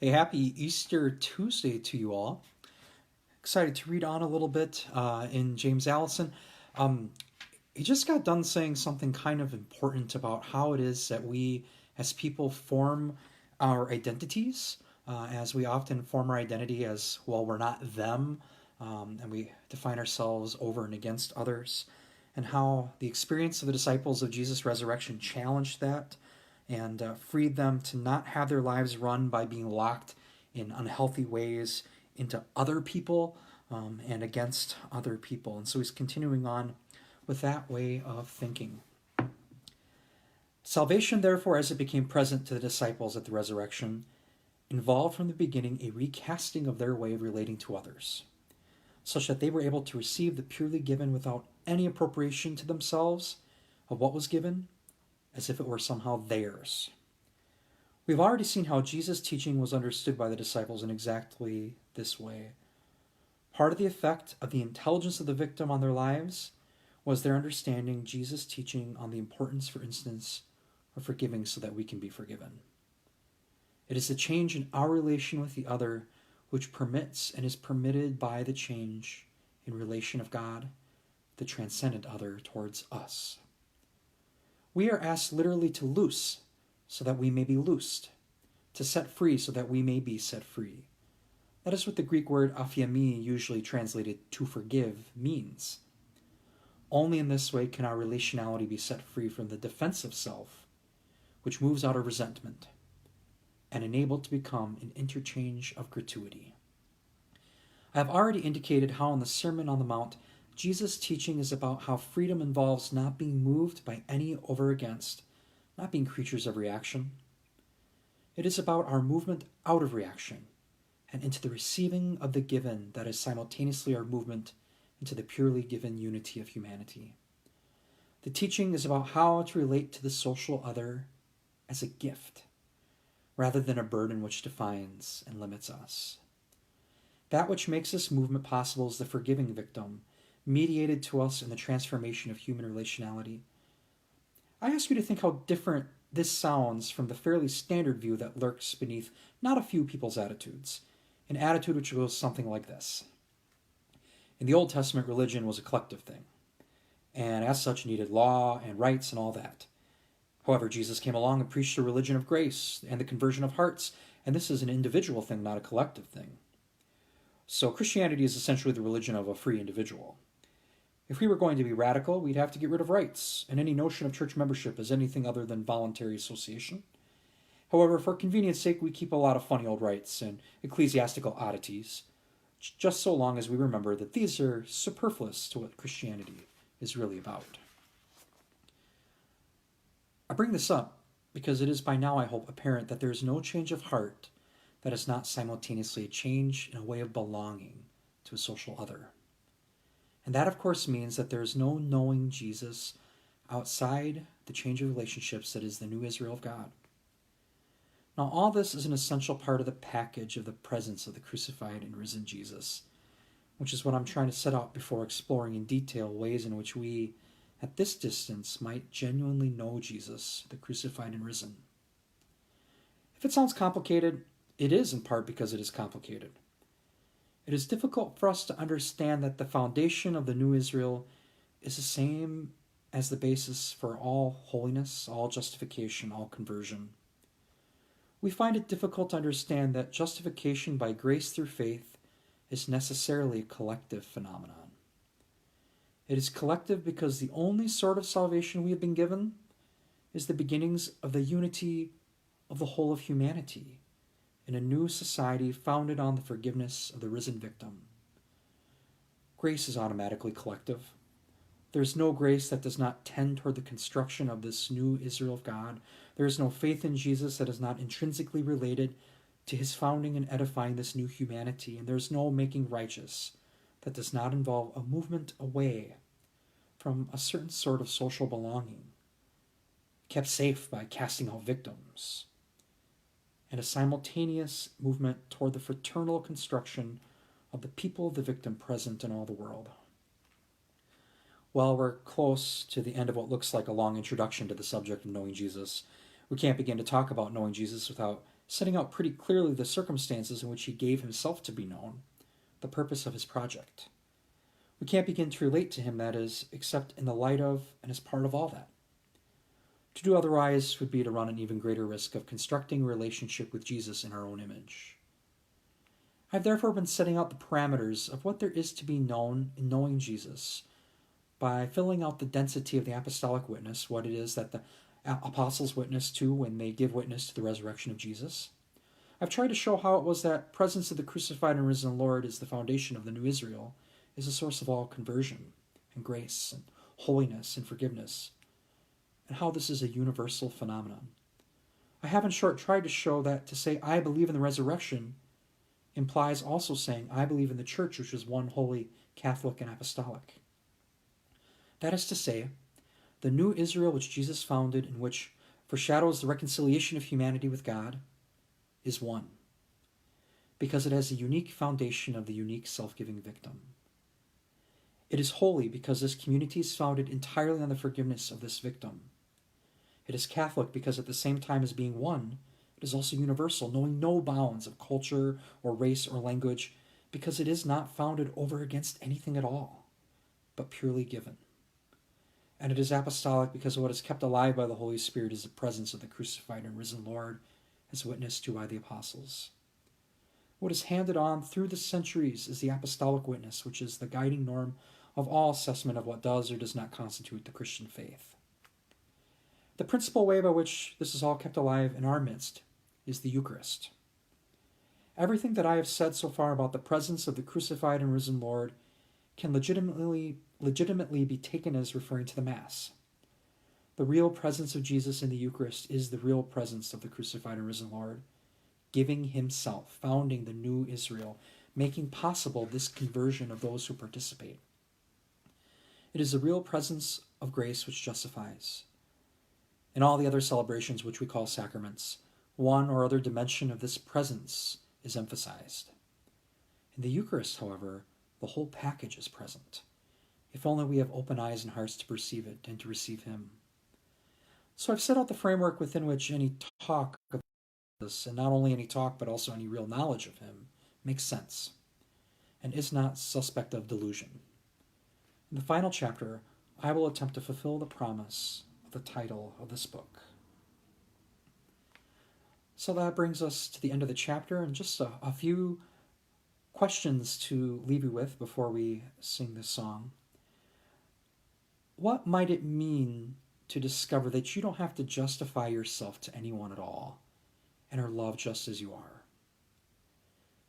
Hey, happy Easter Tuesday to you all. Excited to read on a little bit in James Allison. Um, he just got done saying something kind of important about how it is that we as people form our identities, as we often form our identity as, well, we're not them, and we define ourselves over and against others, and how the experience of the disciples of Jesus' resurrection challenged that and freed them to not have their lives run by being locked in unhealthy ways into other people and against other people. And so he's continuing on with that way of thinking. Salvation, therefore, as it became present to the disciples at the resurrection, involved from the beginning a recasting of their way of relating to others, such that they were able to receive the purely given without any appropriation to themselves of what was given, as if it were somehow theirs. We've already seen how Jesus' teaching was understood by the disciples in exactly this way. Part of the effect of the intelligence of the victim on their lives was their understanding Jesus' teaching on the importance, for instance, of forgiving so that we can be forgiven. It is the change in our relation with the other which permits and is permitted by the change in relation of God, the transcendent other, towards us. We are asked literally to loose so that we may be loosed, to set free so that we may be set free. That is what the Greek word aphiemi, usually translated to forgive, means. Only in this way can our relationality be set free from the defensive self, which moves out of resentment, and enabled to become an interchange of gratuity. I have already indicated how in the Sermon on the Mount, Jesus' teaching is about how freedom involves not being moved by any over against, not being creatures of reaction. It is about our movement out of reaction and into the receiving of the given that is simultaneously our movement into the purely given unity of humanity. The teaching is about how to relate to the social other as a gift, rather than a burden which defines and limits us. That which makes this movement possible is the forgiving victim, mediated to us in the transformation of human relationality. I ask you to think how different this sounds from the fairly standard view that lurks beneath not a few people's attitudes, an attitude which goes something like this. In the Old Testament, religion was a collective thing, and as such needed law and rites and all that. However, Jesus came along and preached a religion of grace and the conversion of hearts, and this is an individual thing, not a collective thing. So Christianity is essentially the religion of a free individual. If we were going to be radical, we'd have to get rid of rites and any notion of church membership as anything other than voluntary association. However, for convenience sake, we keep a lot of funny old rites and ecclesiastical oddities, just so long as we remember that these are superfluous to what Christianity is really about. I bring this up because it is by now, I hope, apparent that there is no change of heart that is not simultaneously a change in a way of belonging to a social other. And that, of course, means that there is no knowing Jesus outside the change of relationships that is the new Israel of God. Now, all this is an essential part of the package of the presence of the crucified and risen Jesus, which is what I'm trying to set out before exploring in detail ways in which we, at this distance, might genuinely know Jesus, the crucified and risen. If it sounds complicated, it is in part because it is complicated. It is difficult for us to understand that the foundation of the new Israel is the same as the basis for all holiness, all justification, all conversion. We find it difficult to understand that justification by grace through faith is necessarily a collective phenomenon. It is collective because the only sort of salvation we have been given is the beginnings of the unity of the whole of humanity in a new society founded on the forgiveness of the risen victim. Grace is automatically collective. There is no grace that does not tend toward the construction of this new Israel of God. There is no faith in Jesus that is not intrinsically related to his founding and edifying this new humanity. And there is no making righteous that does not involve a movement away from a certain sort of social belonging, kept safe by casting out victims, and a simultaneous movement toward the fraternal construction of the people of the victim present in all the world. Well, we're close to the end of what looks like a long introduction to the subject of knowing Jesus. We can't begin to talk about knowing Jesus without setting out pretty clearly the circumstances in which he gave himself to be known, the purpose of his project. We can't begin to relate to him, that is, except in the light of and as part of all that. To do otherwise would be to run an even greater risk of constructing a relationship with Jesus in our own image. I've therefore been setting out the parameters of what there is to be known in knowing Jesus by filling out the density of the apostolic witness, what it is that the apostles witness to when they give witness to the resurrection of Jesus. I've tried to show how it was that presence of the crucified and risen Lord is the foundation of the new Israel, is the source of all conversion and grace and holiness and forgiveness, and how this is a universal phenomenon. I have in short tried to show that to say I believe in the resurrection implies also saying I believe in the church, which is one holy, Catholic, and apostolic. That is to say, the new Israel which Jesus founded and which foreshadows the reconciliation of humanity with God is one, because it has a unique foundation of the unique self-giving victim. It is holy because this community is founded entirely on the forgiveness of this victim. It is Catholic because at the same time as being one, it is also universal, knowing no bounds of culture or race or language, because it is not founded over against anything at all, but purely given. And it is apostolic because what is kept alive by the Holy Spirit is the presence of the crucified and risen Lord, as witnessed to by the apostles. What is handed on through the centuries is the apostolic witness, which is the guiding norm of all assessment of what does or does not constitute the Christian faith. The principal way by which this is all kept alive in our midst is the Eucharist. Everything that I have said so far about the presence of the crucified and risen Lord can legitimately be taken as referring to the Mass. The real presence of Jesus in the Eucharist is the real presence of the crucified and risen Lord, giving himself, founding the new Israel, making possible this conversion of those who participate. It is the real presence of grace which justifies. In all the other celebrations which we call sacraments, one or other dimension of this presence is emphasized. In the Eucharist, however, the whole package is present, if only we have open eyes and hearts to perceive it and to receive him. So I've set out the framework within which any talk of this, and not only any talk but also any real knowledge of him, makes sense, and is not suspect of delusion. In the final chapter, I will attempt to fulfill the promise of the title of this book. So that brings us to the end of the chapter, and just a few questions to leave you with before we sing this song. What might it mean to discover that you don't have to justify yourself to anyone at all and are loved just as you are?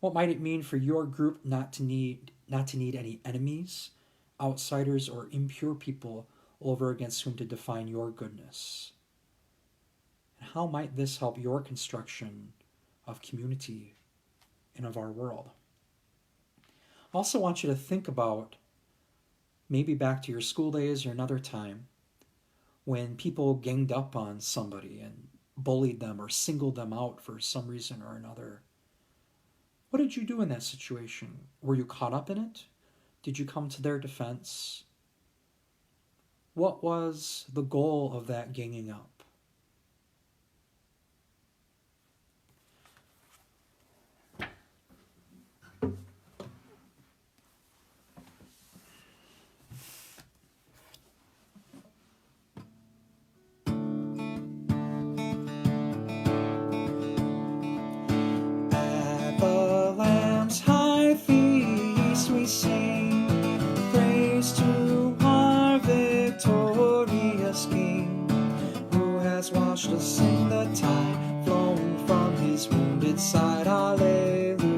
What might it mean for your group not to need any enemies, outsiders, or impure people over against whom to define your goodness? And how might this help your construction of community and of our world? I also want you to think about, maybe back to your school days or another time, when people ganged up on somebody and bullied them or singled them out for some reason or another. What did you do in that situation? Were you caught up in it? Did you come to their defense? What was the goal of that ganging up? Washed us in the tide flowing from his wounded side. Alleluia.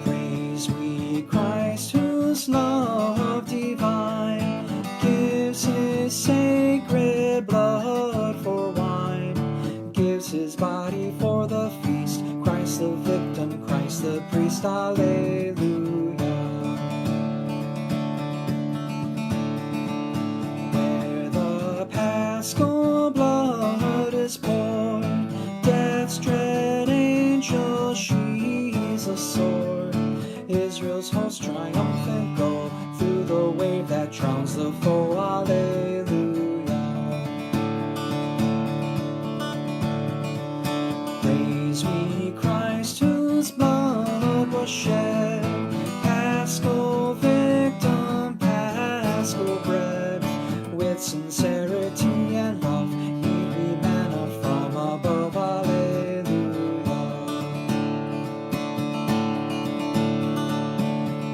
Praise we Christ, whose love divine gives his sacred blood for wine, gives his body for the feast. Christ the victim, Christ the priest. Alleluia. Paschal blood is poured, death's dread angel sheathes a sword. Israel's host triumphant go through the wave that drowns the foe. Alleluia. gospel bread. With sincerity and love, he'd be manna from above. Alleluia.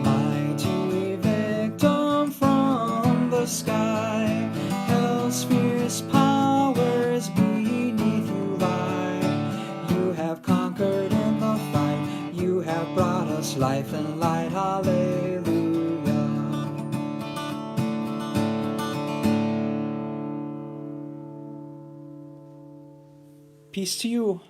Mighty victim from the sky, hell's fierce powers beneath you lie. You have conquered in the fight, you have brought us life and light. Hallelujah. Peace to you.